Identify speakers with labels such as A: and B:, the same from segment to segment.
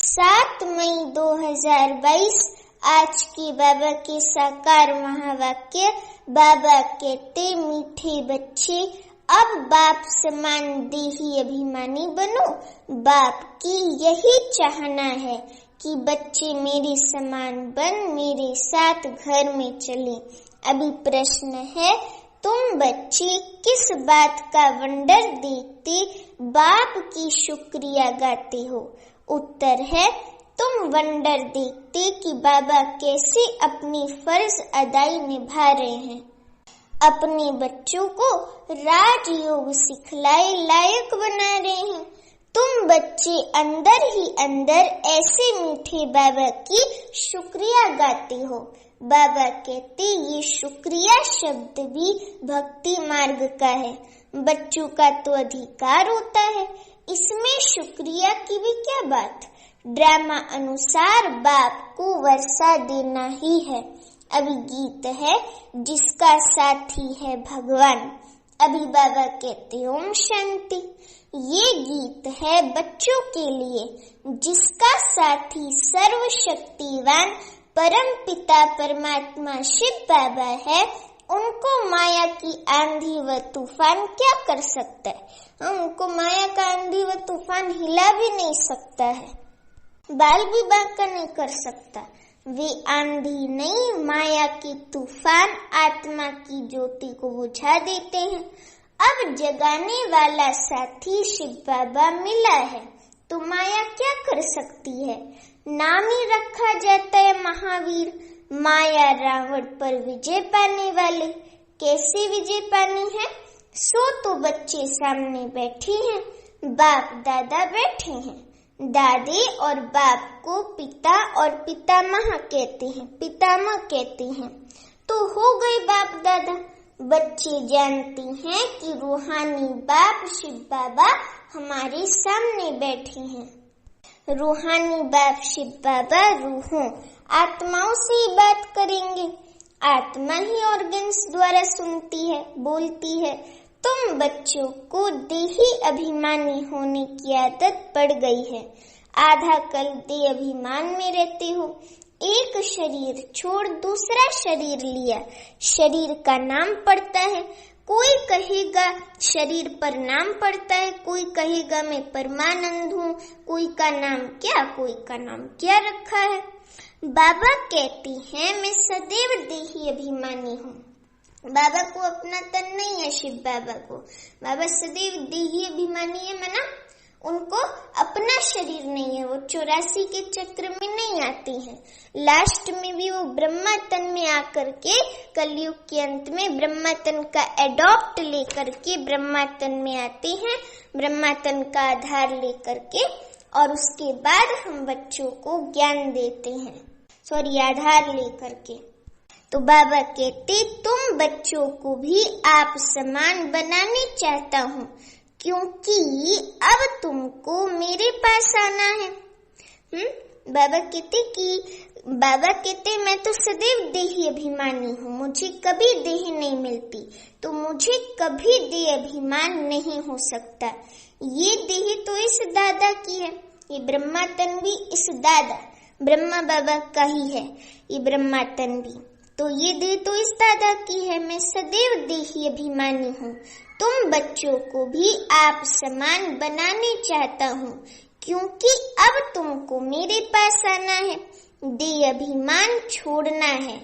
A: 7 मई 2022 आज के बाबा के साकार महावाक्य। बाबा कहते, मीठे बच्चे अब बाप समान देही अभिमानी बनो। बाप की यही चाहना है कि बच्चे मेरे समान बन मेरे साथ घर में चले। अभी प्रश्न है, तुम बच्चे किस बात का वंडर देखते बाप की शुक्रिया गाते हो? उत्तर है, तुम वंडर देखते कि बाबा कैसे अपनी फर्ज अदाई निभा रहे हैं, अपने बच्चों को राजयोग सिखलाए लायक बना रहे हैं। तुम बच्चे अंदर ही अंदर ऐसे मीठे बाबा की शुक्रिया गाते हो। बाबा कहते, ये शुक्रिया शब्द भी भक्ति मार्ग का है। बच्चों का तो अधिकार होता है, इसमें शुक्रिया की भी क्या बात। ड्रामा अनुसार बाप को वर्षा देना ही है। अभी गीत है, जिसका साथी है भगवान। अभी बाबा कहते, ओम शांति। ये गीत है बच्चों के लिए, जिसका साथी सर्वशक्तिवान परम पिता परमात्मा शिव बाबा है। उनको माया की आंधी व तूफान क्या कर सकता है? उनको माया का आंधी व तूफान हिला भी नहीं सकता है, बाल भी बांका नहीं कर सकता। वे आंधी नहीं, माया की तूफान आत्मा की ज्योति को बुझा देते हैं। अब जगाने वाला साथी शिव बाबा मिला है, तो माया क्या कर सकती है? नाम ही रखा जाता है महावीर। माया रावण पर विजय पाने वाले। कैसे विजय पानी है? सो तो बच्चे सामने बैठे हैं, बाप दादा बैठे हैं। दादे और बाप को पिता और पितामह कहते हैं, पितामह कहते हैं। तो हो गए बाप दादा। बच्चे जानते हैं कि रूहानी बाप शिव बाबा हमारे सामने बैठे हैं। रूहानी बाप शिव बाबा रूहों आत्माओं से ही बात करेंगे। आत्मा ही ऑर्गन्स द्वारा सुनती है, बोलती है। तुम बच्चों को देही अभिमानी होने की आदत पड़ गई है। आधा कल देह अभिमान में रहते हो। एक शरीर छोड़ दूसरा शरीर लिया, शरीर का नाम पड़ता है। कोई कहेगा शरीर पर नाम पड़ता है, कोई कहेगा मैं परमानंद हूँ, कोई का नाम क्या, कोई का नाम क्या रखा है। बाबा कहते हैं, मैं सदैव देही अभिमानी हूँ। बाबा को अपना तन नहीं है। शिव बाबा को बाबा सदैव देही अभिमानी है, माना उनको अपना शरीर नहीं है। वो 84 के चक्र में नहीं आती हैं। लास्ट में भी वो ब्रह्मा तन में आकर के कलयुग के अंत में ब्रह्मा तन का एडॉप्ट लेकर के ब्रह्मा तन में आते हैं, ब्रह्मा तन का आधार लेकर के, और उसके बाद हम बच्चों को ज्ञान देते हैं, आधार लेकर के। तो बाबा कहते, तुम बच्चों को भी आप समान बनाने चाहता हूँ, क्योंकि अब तुमको मेरे पास आना है। बाबा कहते मैं तो सदैव देही अभिमानी हूँ, मुझे कभी देह नहीं मिलती, तो मुझे कभी देह अभिमान नहीं हो सकता। ये देह तो इस दादा की है, ये ब्रह्मा तन भी इस दादा ब्रह्मा बाबा का ही है, ये ब्रह्मा तन भी। तो ये देह तो इस दादा की है। मैं सदैव देही अभिमानी हूँ। तुम बच्चों को भी आप समान बनाने चाहता हूँ, क्योंकि अब तुमको मेरे पास आना है। देह अभिमान छोड़ना है,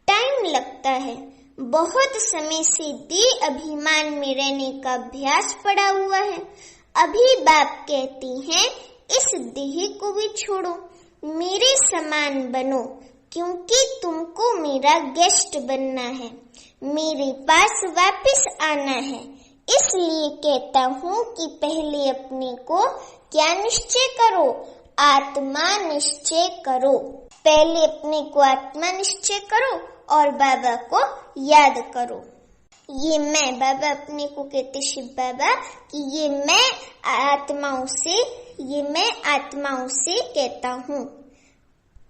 A: टाइम लगता है। बहुत समय से देह अभिमान में रहने का अभ्यास पड़ा हुआ है। अभी बाप कहते हैं, इस देह को भी छोड़ो, मेरे समान बनो, क्योंकि तुमको मेरा गेस्ट बनना है, मेरे पास वापस आना है। इसलिए कहता हूँ कि पहले अपने को क्या निश्चय करो? आत्मा निश्चय करो। पहले अपने को आत्मा निश्चय करो और बाबा को याद करो। ये मैं, बाबा अपने को कहते शिव बाबा कि ये मैं आत्माओं से कहता हूँ,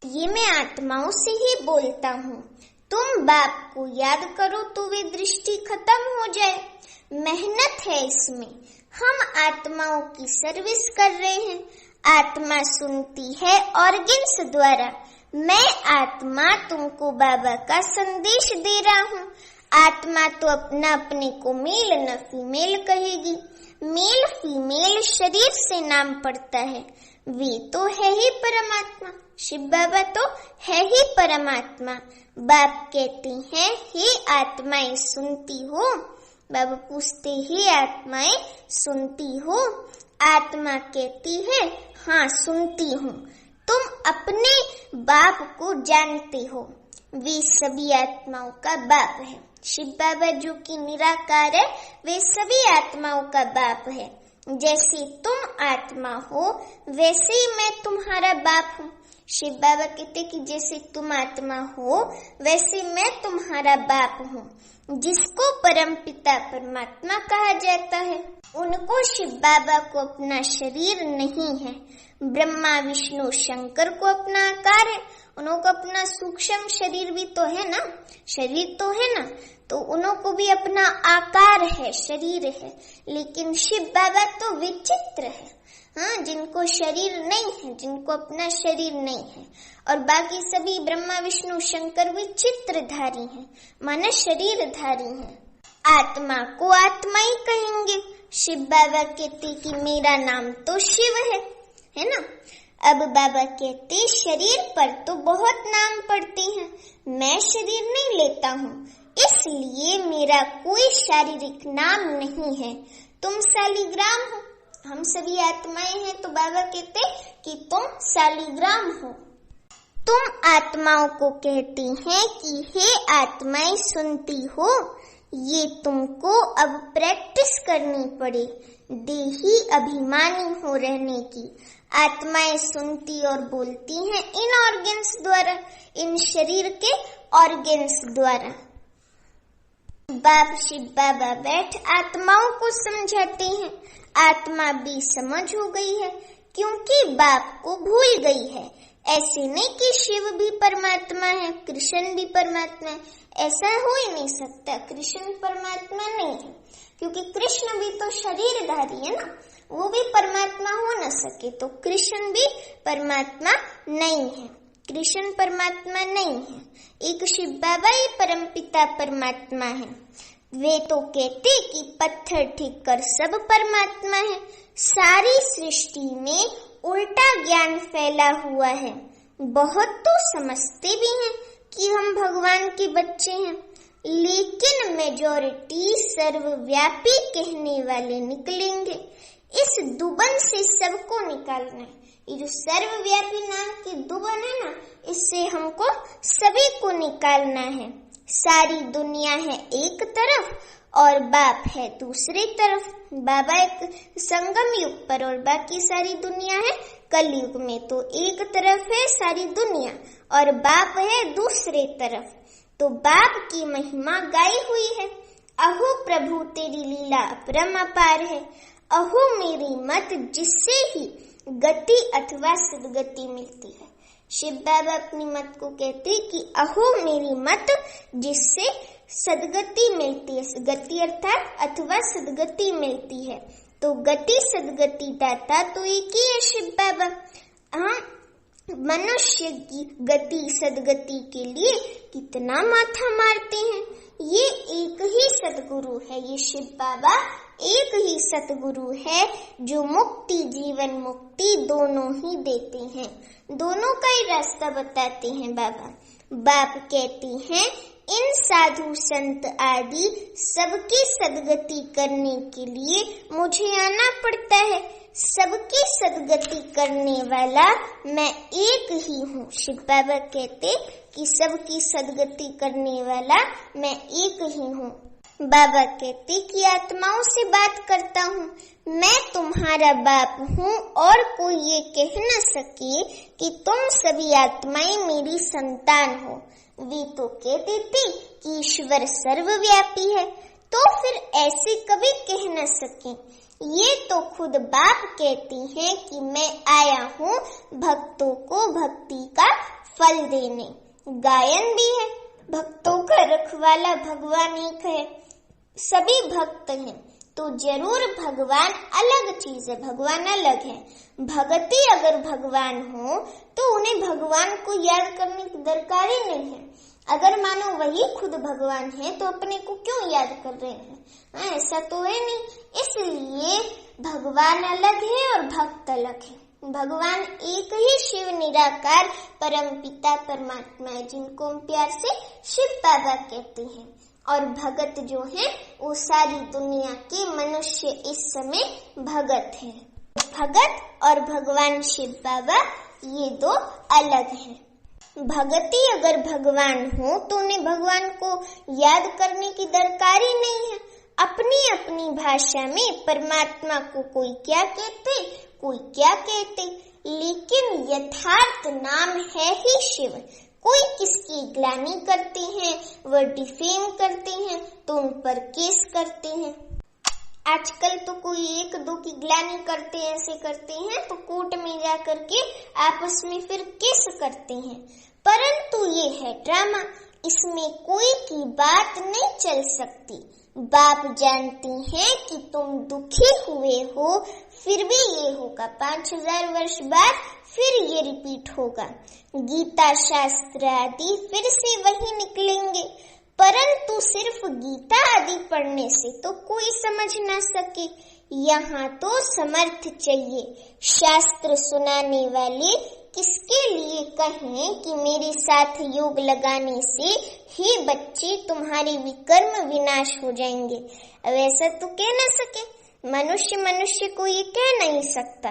A: ये मैं आत्माओं से ही बोलता हूँ। तुम बाप को याद करो तो वे दृष्टि खत्म हो जाए। मेहनत है इसमें। हम आत्माओं की सर्विस कर रहे हैं। आत्मा सुनती है ऑर्गन्स द्वारा। मैं आत्मा तुमको बाबा का संदेश दे रहा हूँ। आत्मा तो अपने को मेल न फीमेल कहेगी। मेल फीमेल शरीर से नाम पड़ता है, वे तो है ही परमात्मा। शिव बाबा तो है ही परमात्मा। बाप कहते हैं, हे आत्माएं सुनती हो? बाबा पूछते, हे आत्माएं सुनती हो? आत्मा कहती है, हाँ सुनती हूँ। तुम अपने बाप को जानते हो, वे सभी आत्माओं का बाप है। शिव बाबा जो कि निराकार है, वे सभी आत्माओं का बाप है। जैसे तुम आत्मा हो वैसे ही मैं तुम्हारा बाप हूँ। शिव बाबा कहते कि जैसे तुम आत्मा हो वैसे मैं तुम्हारा बाप हूँ। जिसको परम पिता परमात्मा कहा जाता है, उनको शिव बाबा को अपना शरीर नहीं है। ब्रह्मा विष्णु शंकर को अपना आकार है, उनको अपना सूक्ष्म शरीर भी तो है ना, शरीर तो है ना, तो उनको भी अपना आकार है, शरीर है। लेकिन शिव बाबा तो विचित्र है, हाँ, जिनको शरीर नहीं है, जिनको अपना शरीर नहीं है। और बाकी सभी ब्रह्मा विष्णु शंकर विचित्रधारी हैं, माने शरीरधारी हैं। आत्मा को आत्मा ही कहेंगे। शिव बाबा कहते कि मेरा नाम तो शिव है ना। अब बाबा कहते शरीर पर तो बहुत नाम पड़ते हैं, मैं शरीर नहीं लेता हूँ, इसलिए मेरा कोई शारीरिक नाम नहीं है। तुम शालिग्राम हो, हम सभी आत्माएं हैं, तो बाबा कहते कि तुम शालिग्राम हो। तुम आत्माओं को कहते हैं कि हे आत्माएं सुनती हो, ये तुमको अब प्रैक्टिस करनी पड़े, देही अभिमानी हो रहने की। आत्माएं सुनती और बोलती हैं इन ऑर्गन्स द्वारा, इन शरीर के ऑर्गन्स द्वारा। बाप शिव बाबा बैठ आत्माओं को समझाते हैं। आत्मा भी समझ हो गई है, क्योंकि बाप को भूल गई है। ऐसे नहीं कि शिव भी परमात्मा है, कृष्ण भी परमात्मा है, ऐसा हो ही नहीं सकता। कृष्ण परमात्मा नहीं है, क्योंकि कृष्ण भी तो शरीरधारी है ना, वो भी परमात्मा हो न सके, तो कृष्ण भी परमात्मा नहीं है, कृष्ण परमात्मा नहीं है। एक शिव बाबा ही परमपिता परमात्मा है। वे तो कहते कि पत्थर ठीक कर सब परमात्मा है। सारी सृष्टि में उल्टा ज्ञान फैला हुआ है। बहुत तो समझते भी हैं कि हम भगवान के बच्चे हैं, लेकिन मेजॉरिटी सर्वव्यापी कहने वाले निकलेंगे। इस दुबन से सबको निकालना है। ये जो सर्वव्यापी नाम की दुबन है ना, इससे हमको सभी को निकालना है। सारी दुनिया है एक तरफ और बाप है दूसरी तरफ। बाबा एक संगम युग पर और बाकी सारी दुनिया है कलयुग में। तो एक तरफ है सारी दुनिया और बाप है दूसरे तरफ। तो बाप की महिमा गाई हुई है। अहो प्रभु तेरी लीला अपरम अपार है। अहो मेरी मत जिससे ही गति अथवा सदगति मिलती है। शिव बाबा अपनी मत को कहते कि अहो मेरी मत जिससे सदगति मिलती है। गति अर्थात अथवा सदगति मिलती है। तो गति सदगति दाता तो एक ही है शिव बाबा। हाँ, मनुष्य की गति सदगति के लिए कितना माथा मारते हैं। ये एक ही सतगुरु है, ये शिव बाबा एक ही सतगुरु है जो मुक्ति जीवन मुक्ति दोनों ही देते हैं, दोनों का ही रास्ता बताते हैं बाबा। बाप कहते हैं इन साधु संत आदि सबकी सदगति करने के लिए मुझे आना पड़ता है। सबकी सदगति करने वाला मैं एक ही हूँ। शिव बाबा कहते कि सबकी सदगति करने वाला मैं एक ही हूँ। बाबा कहते कि आत्माओं से बात करता हूँ, मैं तुम्हारा बाप हूँ और कोई ये कह न सके कि तुम सभी आत्माएं मेरी संतान हो। वे तो कहते थे कि ईश्वर सर्वव्यापी है, तो फिर ऐसे कभी कह न सके। ये तो खुद बाप कहते हैं कि मैं आया हूँ भक्तों को भक्ति का फल देने। गायन भी है, भक्तों का रखवाला भगवान एक है, सभी भक्त हैं, तो जरूर भगवान अलग चीज है, भगवान अलग है। भगति अगर भगवान हो तो उन्हें भगवान को याद करने की दरकार ही नहीं है। अगर मानो वही खुद भगवान है तो अपने को क्यों याद कर रहे हैं? ऐसा तो है नहीं। इसलिए भगवान अलग है और भक्त अलग है। भगवान एक ही शिव निराकार परम पिता परमात्मा है, जिनको हम प्यार से शिव बाबा कहते हैं। और भगत जो है वो सारी दुनिया के मनुष्य इस समय भगत हैं। भगत और भगवान शिव बाबा ये दो अलग हैं। भगति अगर भगवान हो तो उन्हें भगवान को याद करने की दरकार ही नहीं है। अपनी अपनी भाषा में परमात्मा को कोई क्या कहते, कोई क्या कहते, लेकिन यथार्थ नाम है ही शिव। कोई किसकी ग्लानि करते हैं, वह डिफेम करते हैं तो उन पर केस करते हैं। आजकल तो कोई एक दो की ग्लानि करते ऐसे करते हैं तो कोर्ट में जा करके आपस में फिर केस करते हैं। परंतु ये है ड्रामा, इसमें कोई की बात नहीं चल सकती। बाप जानती हैं कि तुम दुखी हुए हो, फिर भी ये होगा 5000 वर्ष बाद फिर ये रिपीट होगा। गीता शास्त्र आदि फिर से वही निकलेंगे, परंतु सिर्फ गीता आदि पढ़ने से तो कोई समझ ना सके। यहाँ तो समर्थ चाहिए। शास्त्र सुनाने वाले किसके लिए कहें कि मेरे साथ योग लगाने से हे बच्चे तुम्हारे विकर्म विनाश हो जाएंगे। अब ऐसा तो कह ना सके, मनुष्य को ये कह नहीं सकता।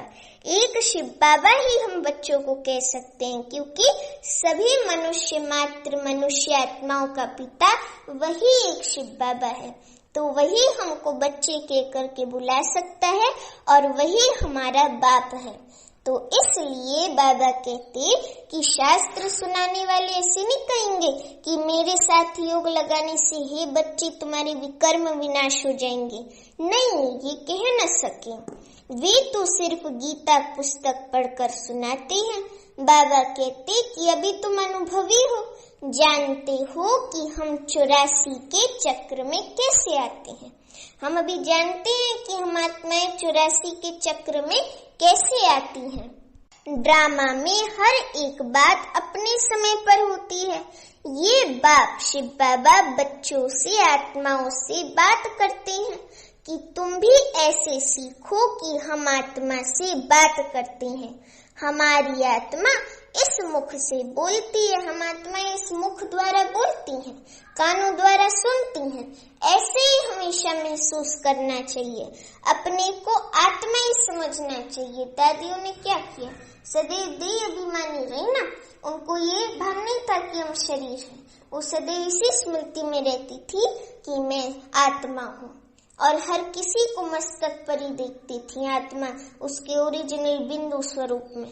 A: एक शिव बाबा ही हम बच्चों को कह सकते हैं, क्योंकि सभी मनुष्य मात्र मनुष्य आत्माओं का पिता वही एक शिव बाबा है। तो वही हमको बच्चे कह करके बुला सकता है और वही हमारा बाप है। तो इसलिए बाबा कहते कि शास्त्र सुनाने वाले ऐसे नहीं कहेंगे कि मेरे साथ योग लगाने से हे बच्चे तुम्हारे विकर्म विनाश हो जाएंगे। नहीं, ये कह न सके। वे तो सिर्फ गीता पुस्तक पढ़कर सुनाते हैं। बाबा कहते कि अभी तुम अनुभवी हो, जानते हो कि हम 84 के चक्र में कैसे आते हैं। हम अभी जानते हैं कि हम आत्माएं 84 के चक्र में कैसे आती हैं। ड्रामा में हर एक बात अपने समय पर होती है। ये बाप शिव बाबा बच्चों से आत्माओं से बात करते हैं कि तुम भी ऐसे सीखो कि हम आत्मा से बात करते हैं। हमारी आत्मा इस मुख से बोलती है, हम आत्माएं इस मुख द्वारा बोलती हैं, कानों द्वारा सुनती हैं। ऐसे ही हमेशा महसूस करना चाहिए, अपने को आत्मा ही समझना चाहिए। दादियों ने क्या किया, सदैव देह अभिमानी रही ना, उनको ये भान नहीं था कि हम शरीर हैं। वो सदैव इसी स्मृति में रहती थी कि मैं आत्मा हूँ, और हर किसी को मस्तक पर ही देखती थी आत्मा, उसके ओरिजिनल बिंदु स्वरूप में।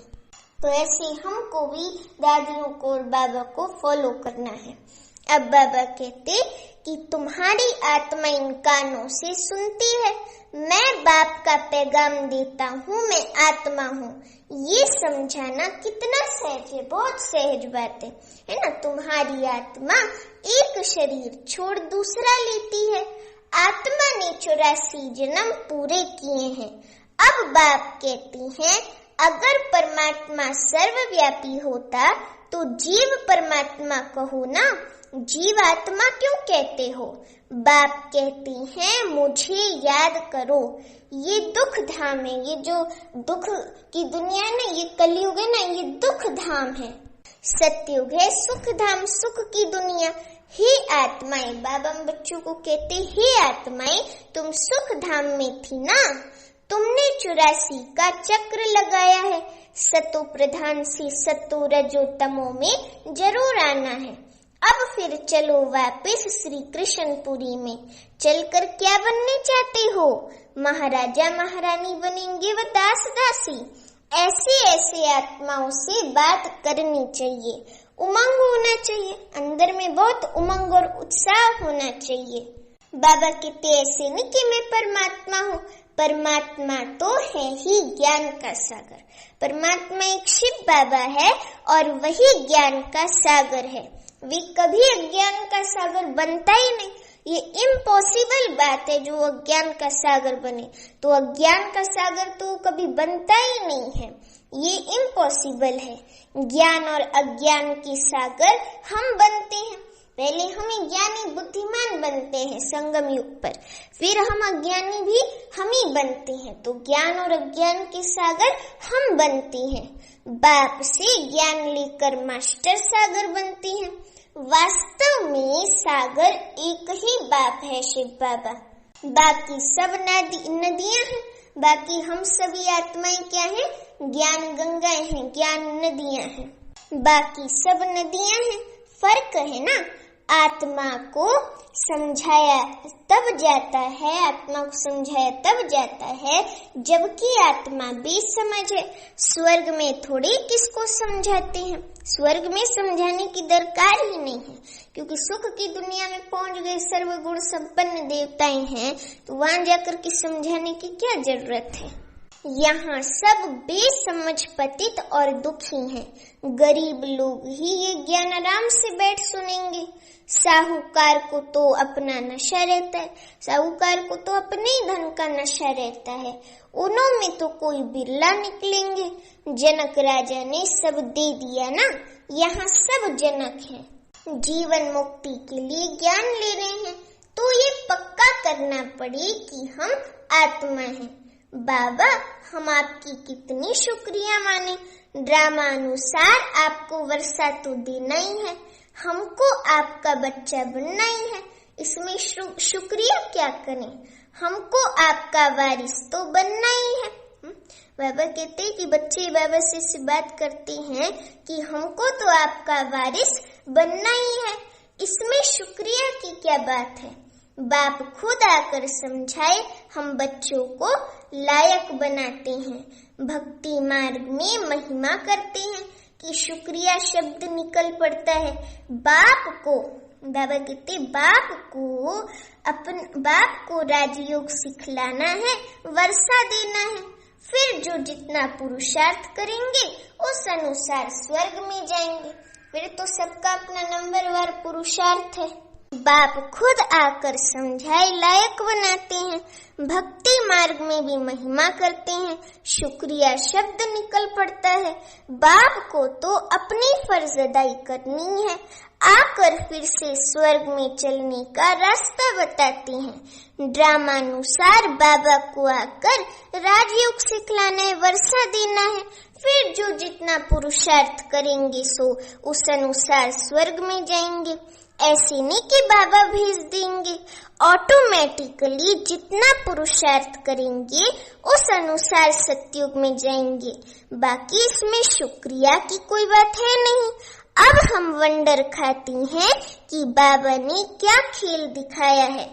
A: तो ऐसे हमको भी दादियों को और बाबा को फॉलो करना है। अब बाबा कहते कि तुम्हारी आत्मा इन कानों से सुनती है, मैं बाप का पैगाम देता हूँ, मैं आत्मा हूँ। ये समझाना कितना सहज है, बहुत सहज बात है ना। तुम्हारी आत्मा एक शरीर छोड़ दूसरा लेती है। आत्मा ने 84 जन्म पूरे किए हैं। अब बाप कहती हैं अगर परमात्मा सर्वव्यापी होता तो जीव परमात्मा कहो ना, जीव आत्मा क्यों कहते हो। बाप कहती हैं मुझे याद करो, ये दुख धाम है, ये जो दुख की दुनिया है ना, ये कलयुग है ना, ये दुख धाम है। सतयुग है सुख धाम, सुख की दुनिया। हे आत्माएं, बाबा बच्चों को कहते हे आत्माएं, तुम सुख धाम में थी ना, तुमने 84 का चक्र लगाया है। सतो प्रधान से सतो रजो तमो में जरूर आना है। अब फिर चलो वापस श्री कृष्णपुरी में। चलकर क्या बनने चाहते हो, महाराजा महारानी बनेंगे व दास दासी। ऐसे ऐसे आत्माओं से बात करनी चाहिए, उमंग होना चाहिए, अंदर में बहुत उमंग और उत्साह होना चाहिए। बाबा कहते ऐसे नहीं कि मैं परमात्मा हूँ, परमात्मा तो है ही ज्ञान का सागर। परमात्मा एक शिव बाबा है और वही ज्ञान का सागर है। वे कभी अज्ञान का सागर बनता ही नहीं। ये इम्पॉसिबल बात है जो अज्ञान का सागर बने। तो अज्ञान का सागर तो कभी बनता ही नहीं है, ये इम्पॉसिबल है। ज्ञान और अज्ञान की सागर हम बनते हैं। पहले हम ज्ञानी बुद्धिमान बनते हैं संगम युग पर, फिर हम अज्ञानी भी हम ही बनते हैं। तो ज्ञान और अज्ञान के सागर हम बनते हैं। बाप से ज्ञान लेकर मास्टर सागर बनते हैं। वास्तव में सागर एक ही बाप है, शिव बाबा। बाकी सब नदियां हैं, बाकी हम सभी आत्माएं क्या हैं? ज्ञान गंगाएं हैं, ज्ञान नदियां हैं। बाकी सब नदियां हैं, फर्क है ना। आत्मा को समझाया तब जाता है, आत्मा को समझाया तब जाता है जबकि आत्मा बेसमझ है। स्वर्ग में थोड़ी किसको समझाते हैं, स्वर्ग में समझाने की दरकार ही नहीं है, क्योंकि सुख की दुनिया में पहुंच गए सर्वगुण संपन्न देवताएं हैं, तो वहां जाकर के समझाने की क्या जरूरत है। यहाँ सब बेसमझ पतित और दुखी हैं। गरीब लोग ही ये ज्ञान आराम से बैठ सुनेंगे। साहूकार को तो अपना नशा रहता है, साहूकार को तो अपने ही धन का नशा रहता है। उन्हों में तो कोई बिरला निकलेंगे। जनक राजा ने सब दे दिया ना, यहाँ सब जनक हैं। जीवन मुक्ति के लिए ज्ञान ले रहे हैं, तो ये पक्का करना पड़े कि हम आत्मा हैं। बाबा, हम आपकी कितनी शुक्रिया माने। ड्रामानुसार आपको वर्षा तो देना ही है, हमको आपका बच्चा बनना ही है। इसमें शुक्रिया क्या करें, हमको आपका वारिस तो बनना ही है। बाबा कहते हैं कि बच्चे बाबा से बात करते हैं कि हमको तो आपका वारिस बनना ही है। इसमें शुक्रिया की क्या बात है। बाप खुद आकर समझाए, हम बच्चों को लायक बनाते हैं। भक्ति मार्ग में महिमा करते हैं कि शुक्रिया शब्द निकल पड़ता है। बाप को, बाबा कहते बाप को राजयोग सिखलाना है, वर्षा देना है। फिर जो जितना पुरुषार्थ करेंगे उस अनुसार स्वर्ग में जाएंगे। फिर तो सबका अपना नंबरवार पुरुषार्थ है। बाप खुद आकर समझाए, लायक बनाते हैं। भक्ति मार्ग में भी महिमा करते हैं, शुक्रिया शब्द निकल पड़ता है। बाप को तो अपनी फर्ज अदाई करनी है, आकर फिर से स्वर्ग में चलने का रास्ता बताते हैं। ड्रामानुसार बाबा को आकर राजयोग सिखलाना है, वर्षा देना है। फिर जो जितना पुरुषार्थ करेंगे सो उस अनुसार स्वर्ग में जाएंगे। ऐसे नहीं कि बाबा भेज देंगे, ऑटोमेटिकली जितना पुरुषार्थ करेंगे उस अनुसार सतयुग में जाएंगे। बाकी इसमें शुक्रिया की कोई बात है नहीं। अब हम वंडर खाती हैं कि बाबा ने क्या खेल दिखाया है।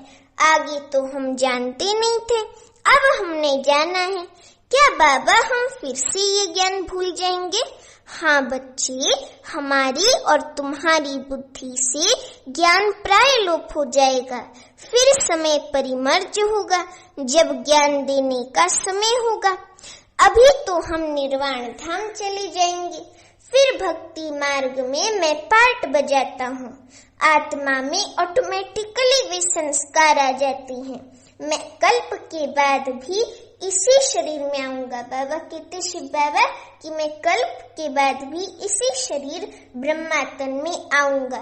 A: आगे तो हम जानते नहीं थे, अब हमने जाना है। क्या बाबा हम फिर से ये ज्ञान भूल जाएंगे? हाँ बच्चे, हमारी और तुम्हारी बुद्धि से ज्ञान प्राय लोप हो जाएगा। फिर समय परिमर्ज होगा, जब ज्ञान देने का समय होगा। अभी तो हम निर्वाण धाम चले जाएंगे। फिर भक्ति मार्ग में मैं पार्ट बजाता हूँ। आत्मा में ऑटोमेटिकली वे संस्कार आ जाते हैं। मैं कल्प के बाद भी इसी शरीर में आऊंगा। बाबा कहते शिव बाबा कि मैं कल्प के बाद भी इसी शरीर ब्रह्मातन में आऊंगा।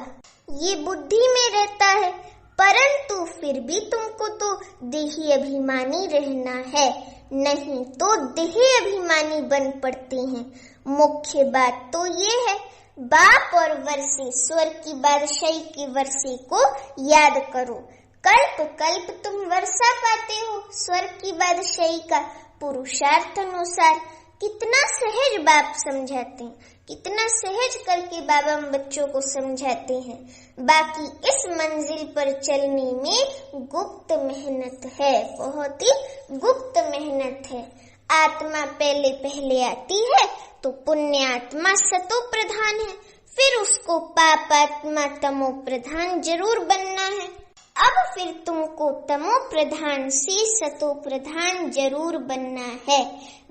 A: ये बुद्धि में रहता है, परंतु फिर भी तुमको तो देही अभिमानी रहना है, नहीं तो देही अभिमानी बन पड़ते हैं। मुख्य बात तो ये है, बाप और वर्षे, स्वर्ग की बादशाही के वर्षे को याद करो। कल्प कल्प तुम वर्षा पाते हो स्वर्ग की बादशाही का पुरुषार्थ अनुसार। कितना सहज बाप समझाते हैं, कितना सहज करके बाबा हम बच्चों को समझाते हैं। बाकी इस मंजिल पर चलने में गुप्त मेहनत है, बहुत ही गुप्त मेहनत है। आत्मा पहले पहले आती है तो पुण्य आत्मा सतो प्रधान है, फिर उसको पाप आत्मा तमो प्रधान जरूर बनना है। अब फिर तुमको तमो प्रधान से सतो प्रधान जरूर बनना है।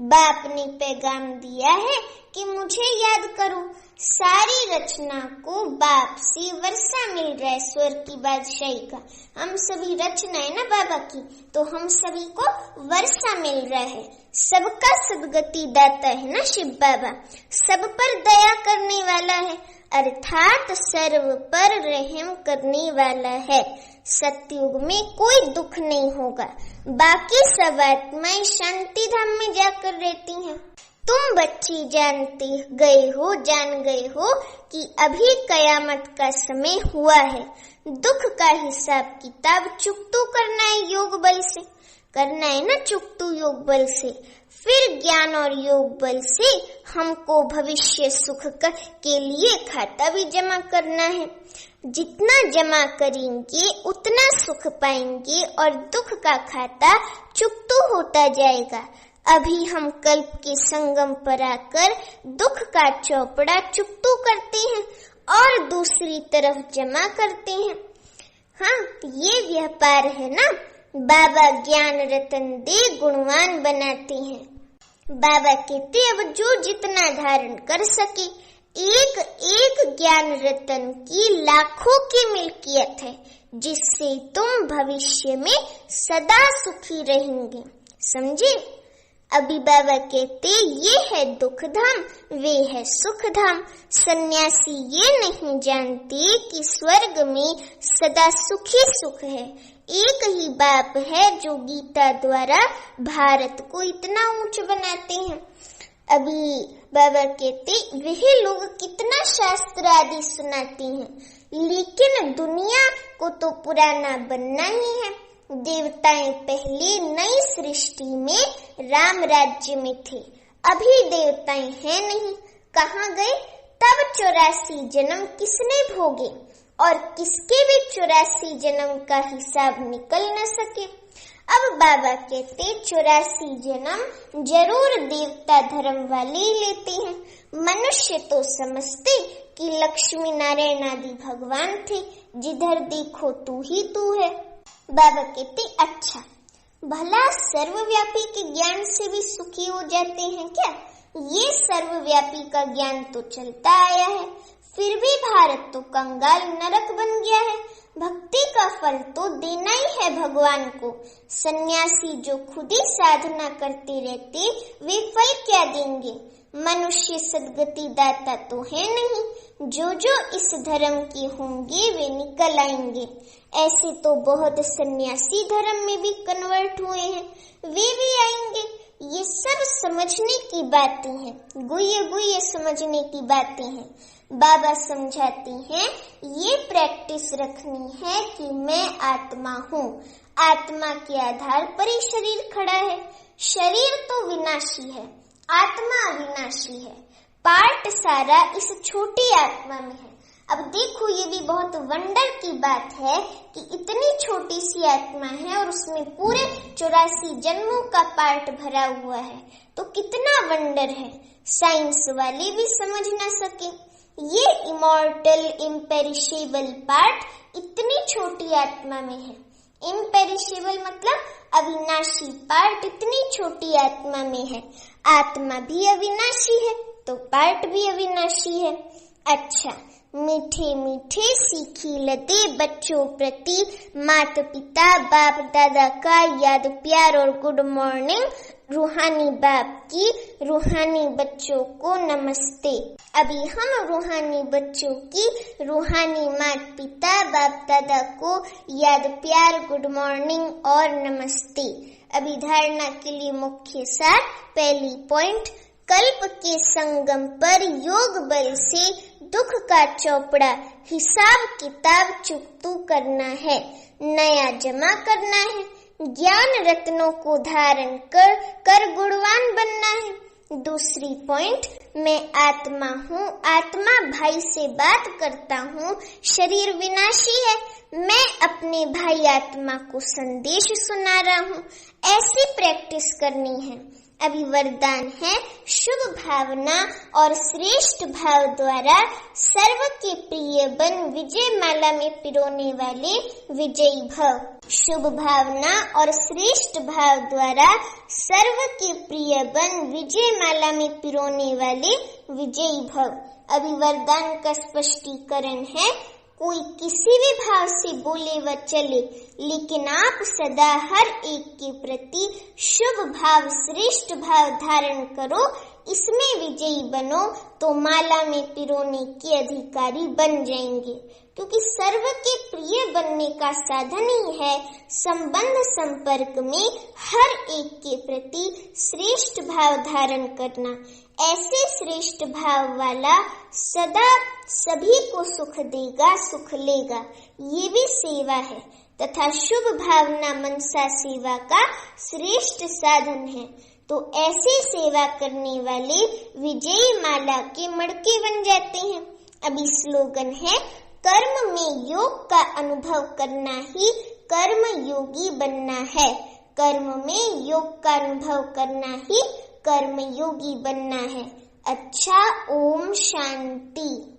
A: बाप ने पैगाम दिया है कि मुझे याद करो, सारी रचना को बाप से वर्षा मिल रहा है, स्वर्ग की बादशाही का। हम सभी रचना है ना बाबा की, तो हम सभी को वर्षा मिल रहा है। सबका सदगति दाता है ना शिव बाबा, सब पर दया करने वाला है, अर्थात सर्व पर रहम करने वाला है। सतयुग में कोई दुख नहीं होगा, बाकी सब आत्माएं शांति धाम में जाकर रहती हैं। तुम बच्ची जान गए हो कि अभी कयामत का समय हुआ है। दुख का हिसाब किताब चुकतू करना है योग बल से, करना है ना चुकतू योग बल से। फिर ज्ञान और योग बल से हमको भविष्य सुख के लिए खाता भी जमा करना है। जितना जमा करेंगे उतना सुख पाएंगे और दुख का खाता चुकतू होता जाएगा। अभी हम कल्प के संगम पर आकर दुख का चौपड़ा चुकतू करते हैं और दूसरी तरफ जमा करते हैं। हाँ, ये व्यापार है ना। बाबा ज्ञान रतन दे गुणवान बनाते हैं। बाबा कहते अब जो जितना धारण कर सके, एक एक ज्ञान रतन की लाखों की मिल्कियत है, जिससे तुम भविष्य में सदा सुखी रहेंगे। समझे? अभी बाबा कहते ये है दुख धाम, वे है सुख धाम। सन्यासी ये नहीं जानते कि स्वर्ग में सदा सुखी सुख है। एक ही बाप है जो गीता द्वारा भारत को इतना ऊंच बनाते हैं। अभी बाबा कहते वह लोग कितना शास्त्र आदि सुनाते हैं, लेकिन दुनिया को तो पुराना बनना ही है। देवताएं पहले नई सृष्टि में राम राज्य में थे, अभी देवताएं हैं नहीं, कहाँ गए? तब 84 जन्म किसने भोगे और किसके भी 84 जन्म का हिसाब निकल न सके। अब बाबा कहते 84 जन्म जरूर देवता धर्म वाले ही लेते हैं। मनुष्य तो समझते कि लक्ष्मी नारायण आदि भगवान थे, जिधर देखो तू ही तू है। बाबा कहते अच्छा, भला सर्वव्यापी के ज्ञान से भी सुखी हो जाते हैं क्या? ये सर्वव्यापी का ज्ञान तो चलता आया है, फिर भी भारत तो कंगाल नरक बन गया है। भक्ति का फल तो देना ही है भगवान को। सन्यासी जो खुद ही साधना करते रहते, वे फल क्या देंगे? मनुष्य सदगति दाता तो है नहीं, जो जो इस धर्म के होंगे वे निकल आएंगे। ऐसे तो बहुत सन्यासी धर्म में भी कन्वर्ट हुए हैं, वे भी आएंगे। ये सब समझने की बातें हैं, गुह्य समझने की बातें हैं। बाबा समझाते हैं ये प्रैक्टिस रखनी है कि मैं आत्मा हूँ। आत्मा के आधार पर ही शरीर खड़ा है। शरीर तो विनाशी है, आत्मा अविनाशी है। पार्ट सारा इस छोटी आत्मा में है। अब देखो, ये भी बहुत वंडर की बात है कि इतनी छोटी सी आत्मा है और उसमें पूरे 84 जन्मों का पार्ट भरा हुआ है, तो कितना वंडर है। साइंस वाले भी समझ ना सके। ये इमॉर्टल इम्पेरिशेबल पार्ट इतनी छोटी आत्मा में है। इम्पेरिशेबल मतलब अविनाशी पार्ट इतनी छोटी आत्मा में है। आत्मा भी अविनाशी है तो पार्ट भी अविनाशी है। अच्छा, मीठे मीठे सीखी लदे बच्चों प्रति माता पिता बाप दादा का याद प्यार और गुड मॉर्निंग। रूहानी बाप की रूहानी बच्चों को नमस्ते। अभी हम रूहानी बच्चों की रूहानी माता पिता बाप दादा को याद प्यार गुड मॉर्निंग और नमस्ते। अभी धारणा के लिए मुख्य सार, पहली पॉइंट, कल्प के संगम पर योग बल से दुख का चौपड़ा हिसाब किताब चुकतू करना है, नया जमा करना है। ज्ञान रत्नों को धारण कर गुणवान बनना है। दूसरी पॉइंट, मैं आत्मा हूँ, आत्मा भाई से बात करता हूँ, शरीर विनाशी है, मैं अपने भाई आत्मा को संदेश सुना रहा हूँ। ऐसी प्रैक्टिस करनी है। अभी वरदान है शुभ भावना और श्रेष्ठ भाव द्वारा सर्व के प्रिय बन विजय माला में पिरोने वाले विजयी भव। शुभ भावना और श्रेष्ठ भाव द्वारा सर्व के प्रिय बन विजय माला में पिरोने वाले विजयी भव। अभी वरदान का स्पष्टीकरण है, कोई किसी भी भाव से बोले व चले, लेकिन आप सदा हर एक के प्रति शुभ भाव श्रेष्ठ भाव धारण करो, इसमें विजयी बनो तो माला में पिरोने के अधिकारी बन जाएंगे। क्योंकि सर्व के प्रिय बनने का साधन ही है संबंध संपर्क में हर एक के प्रति श्रेष्ठ भाव धारण करना। ऐसे श्रेष्ठ भाव वाला सदा सभी को सुख देगा, सुख लेगा, ये भी सेवा है तथा शुभ भावना मनसा सेवा का श्रेष्ठ साधन है। तो ऐसे सेवा करने वाले विजयी माला के मड़के बन जाते हैं। अभी स्लोगन है, कर्म में योग का अनुभव करना ही कर्म योगी बनना है। कर्म में योग का अनुभव करना ही कर्म योगी बनना है। अच्छा, ओम शांति।